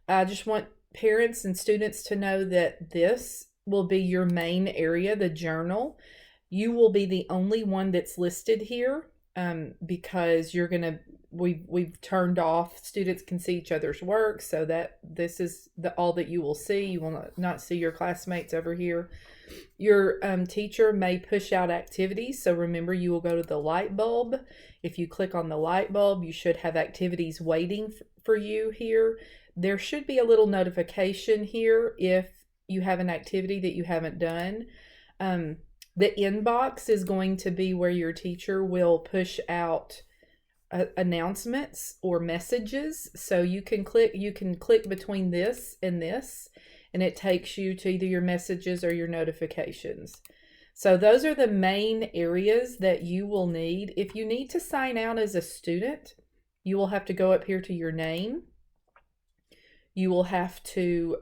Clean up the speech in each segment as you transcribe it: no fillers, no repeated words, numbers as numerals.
I just want parents and students to know that this will be your main area, the journal. You will be the only one that's listed here, because you're gonna we've turned off students can see each other's work, so that this is the all that you will see. You will not see your classmates over here. Your teacher may push out activities, so remember you will go to the light bulb. If you click on the light bulb, you should have activities waiting for you here. There should be a little notification here if you have an activity that you haven't done. The inbox is going to be where your teacher will push out announcements or messages. So you can click between this, and it takes you to either your messages or your notifications. So those are the main areas that you will need. If you need to sign out as a student, you will have to go up here to your name. You will have to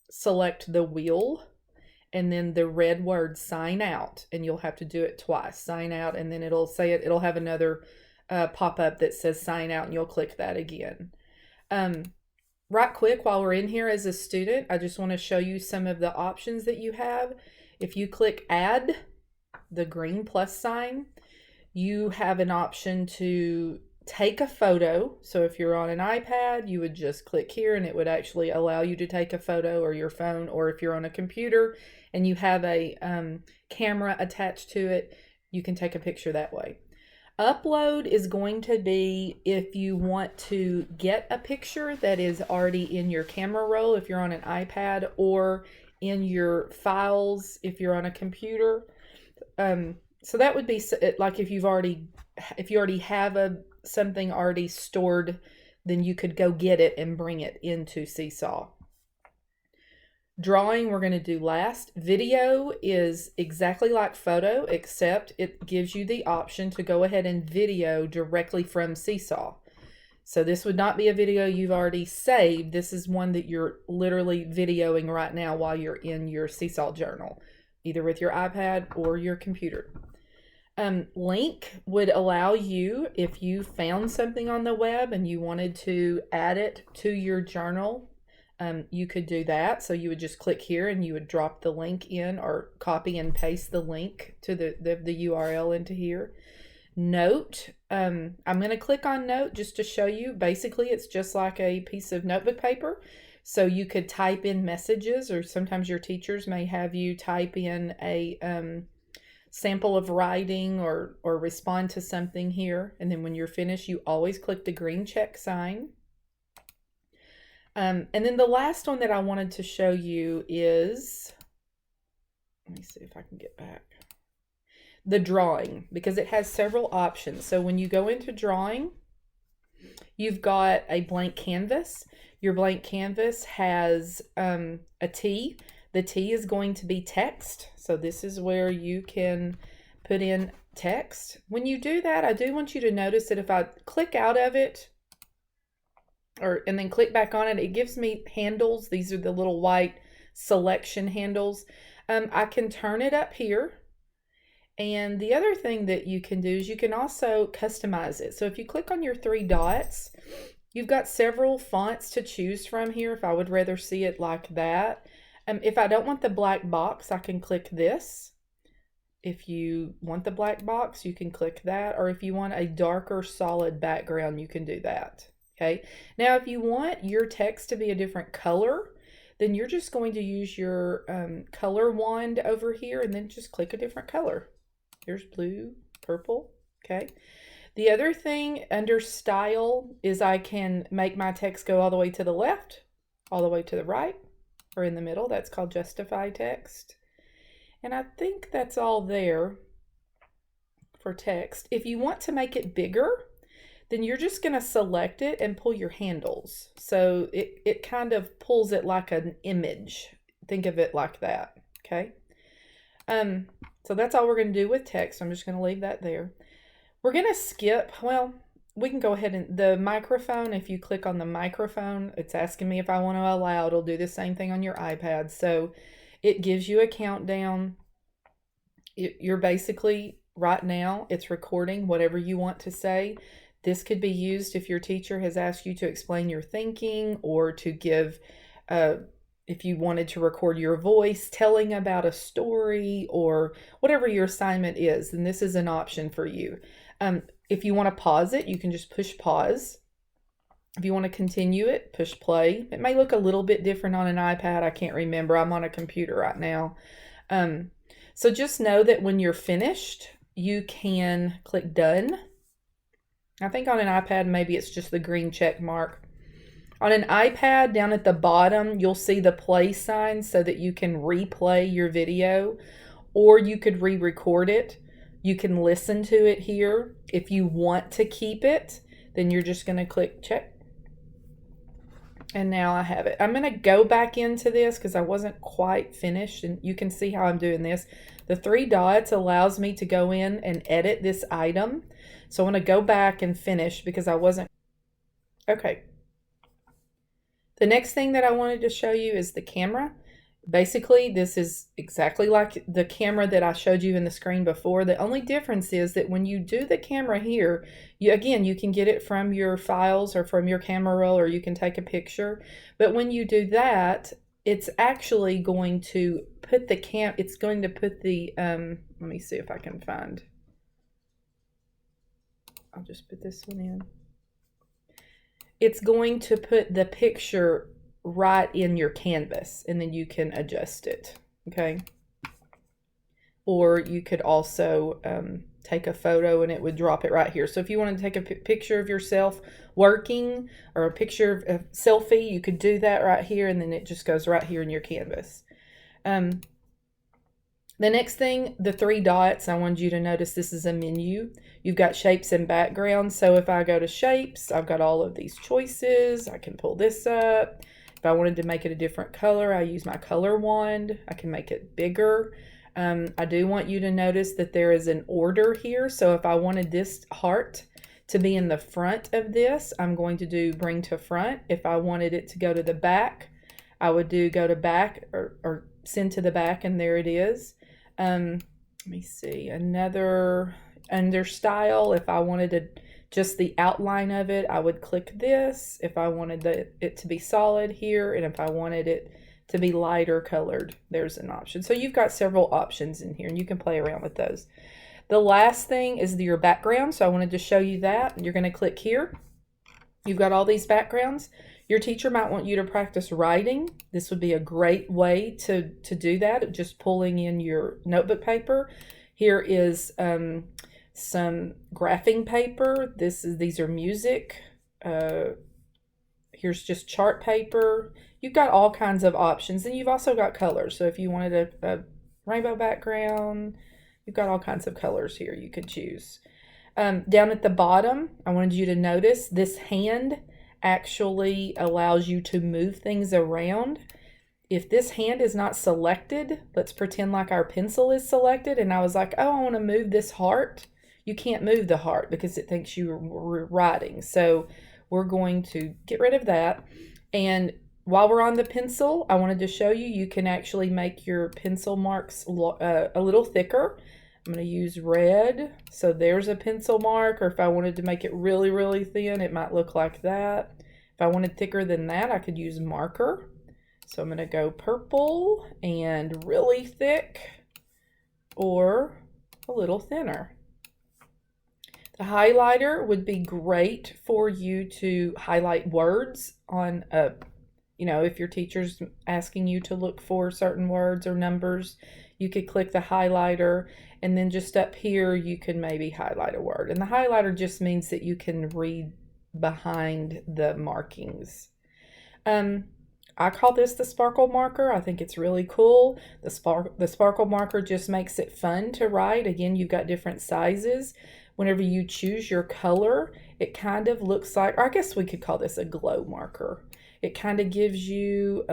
select the wheel and then the red word sign out, and you'll have to do it twice. Sign out, and then it'll have another pop-up that says sign out, and you'll click that again. Right quick, while we're in here as a student, I just want to show you some of the options that you have. If you click add, the green plus sign, you have an option to take a photo. So if you're on an iPad, you would just click here and it would actually allow you to take a photo, or your phone, or if you're on a computer and you have a camera attached to it, you can take a picture that way. Upload is going to be if you want to get a picture that is already in your camera roll if you're on an iPad, or in your files if you're on a computer. So that would be like if you already have something already stored, then you could go get it and bring it into Seesaw. Drawing we're going to do last. Video is exactly like photo, except it gives you the option to go ahead and video directly from Seesaw. So this would not be a video you've already saved. This is one that you're literally videoing right now while you're in your Seesaw journal, either with your iPad or your computer. Link would allow you, if you found something on the web and you wanted to add it to your journal, you could do that. So you would just click here and you would drop the link in, or copy and paste the link to the URL into here. Note, I'm going to click on Note just to show you. Basically, it's just like a piece of notebook paper. So you could type in messages, or sometimes your teachers may have you type in a sample of writing or respond to something here. And then when you're finished, you always click the green check sign. And then the last one that I wanted to show you is, let me see if I can get back, the drawing, because it has several options. So when you go into drawing, you've got a blank canvas. Your blank canvas has a T. The T is going to be text. So this is where you can put in text. When you do that, I do want you to notice that if I click out of it, and then click back on it, it gives me handles. These are the little white selection handles. I can turn it up here. And the other thing that you can do is you can also customize it. So if you click on your three dots, you've got several fonts to choose from here if I would rather see it like that. If I don't want the black box, I can click this. If you want the black box, you can click that. Or if you want a darker solid background, you can do that. Okay. Now, if you want your text to be a different color, then you're just going to use your color wand over here and then just click a different color. Here's blue, purple. Okay. The other thing under style is I can make my text go all the way to the left, all the way to the right, or in the middle. That's called justify text. And I think that's all there for text. If you want to make it bigger, then you're just going to select it and pull your handles. So it kind of pulls it like an image. Think of it like that, okay? So that's all we're going to do with text. I'm just going to leave that there. We're going to skip, well, we can go ahead and, the microphone, if you click on the microphone, it's asking me if I want to allow. It'll do the same thing on your iPad. So it gives you a countdown. You're basically, right now, it's recording whatever you want to say. This could be used if your teacher has asked you to explain your thinking, or to give, if you wanted to record your voice telling about a story, or whatever your assignment is, then this is an option for you. If you want to pause it, you can just push pause. If you want to continue it, push play. It may look a little bit different on an iPad. I can't remember. I'm on a computer right now. So just know that when you're finished, you can click done. I think on an iPad, maybe it's just the green check mark. On an iPad, down at the bottom, you'll see the play sign so that you can replay your video, or you could re-record it. You can listen to it here. If you want to keep it, then you're just going to click check. And now I have it. I'm going to go back into this because I wasn't quite finished, and you can see how I'm doing this. The 3 dots allows me to go in and edit this item. So I'm going to go back and finish because I wasn't. Okay. The next thing that I wanted to show you is the camera. Basically, this is exactly like the camera that I showed you in the screen before. The only difference is that when you do the camera here, you can get it from your files or from your camera roll, or you can take a picture. But when you do that, it's actually going to put the let me see if I can find. I'll just put this one in. It's going to put the picture right in your canvas, and then you can adjust it, okay? Or you could also take a photo and it would drop it right here. So if you want to take a picture of yourself working, or a picture of a selfie, you could do that right here, and then it just goes right here in your canvas. The next thing, the 3 dots, I wanted you to notice this is a menu. You've got shapes and backgrounds. So if I go to shapes, I've got all of these choices. I can pull this up. If I wanted to make it a different color, I use my color wand. I can make it bigger. I do want you to notice that there is an order here. So if I wanted this heart to be in the front of this, I'm going to do bring to front. If I wanted it to go to the back, I would do go to back, or send to the back, and there it is. Let me see, another under style. If I wanted just the outline of it, I would click this. If I wanted it to be solid here, and if I wanted it to be lighter colored, there's an option. So you've got several options in here, and you can play around with those. The last thing is your background. So I wanted to show you that. You're going to click here. You've got all these backgrounds. Your teacher might want you to practice writing. This would be a great way to do that, just pulling in your notebook paper. Here is some graphing paper. These are music. Here's just chart paper. You've got all kinds of options, and you've also got colors. So if you wanted a rainbow background, you've got all kinds of colors here you could choose. Down at the bottom, I wanted you to notice this hand actually allows you to move things around. If this hand is not selected, let's pretend like our pencil is selected, and I was like, oh, I want to move this heart. You can't move the heart because it thinks you were writing. So we're going to get rid of that. And while we're on the pencil, I wanted to show you, you can actually make your pencil marks a little thicker. I'm going to use red. So there's a pencil mark, or if I wanted to make it really, really thin, it might look like that. If I wanted thicker than that, I could use marker. So I'm going to go purple and really thick, or a little thinner. The highlighter would be great for you to highlight words on if your teacher's asking you to look for certain words or numbers, you could click the highlighter, and then just up here you can maybe highlight a word. And the highlighter just means that you can read behind the markings. I call this the sparkle marker. I think it's really cool. The sparkle marker just makes it fun to write. Again, you've got different sizes. Whenever you choose your color, it kind of looks like, or I guess we could call this a glow marker. It kind of gives you,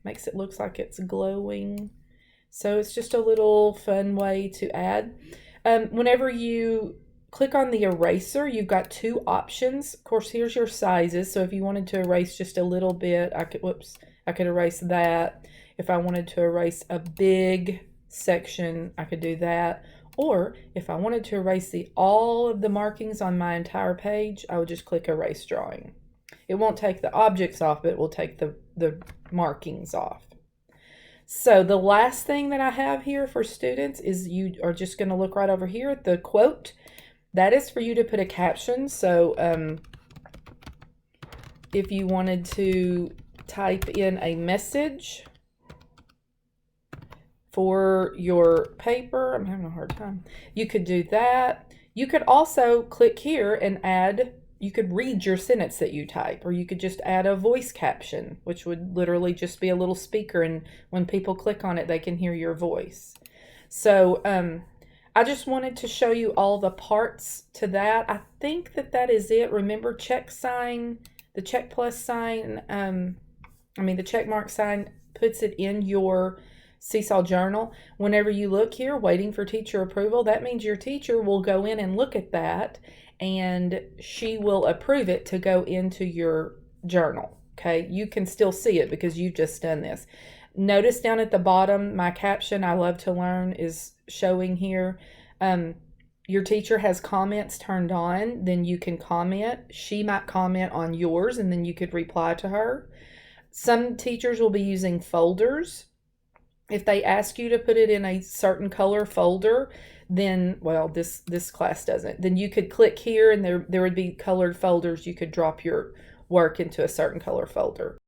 makes it look like it's glowing. So it's just a little fun way to add. Whenever you click on the eraser, you've got 2 options. Of course, here's your sizes. So if you wanted to erase just a little bit, I could erase that. If I wanted to erase a big section, I could do that. Or if I wanted to erase all of the markings on my entire page, I would just click Erase Drawing. It won't take the objects off, but it will take the markings off. So the last thing that I have here for students is you are just going to look right over here at the quote. That is for you to put a caption. So if you wanted to type in a message for your paper, I'm having a hard time, you could do that. You could also click here and add, you could read your sentence that you type, or you could just add a voice caption, which would literally just be a little speaker, and when people click on it, they can hear your voice. So I just wanted to show you all the parts to that. I think that is it. Remember, check sign, the check plus sign, the check mark sign puts it in your Seesaw journal. Whenever you look here, waiting for teacher approval, that means your teacher will go in and look at that, and she will approve it to go into your journal. Okay, you can still see it because you've just done this. Notice down at the bottom, my caption, I love to learn, is showing here. Your teacher has comments turned on, then you can comment. She might comment on yours, and then you could reply to her. Some teachers will be using folders. If they ask you to put it in a certain color folder, then, well, this class doesn't. Then you could click here and there would be colored folders. You could drop your work into a certain color folder.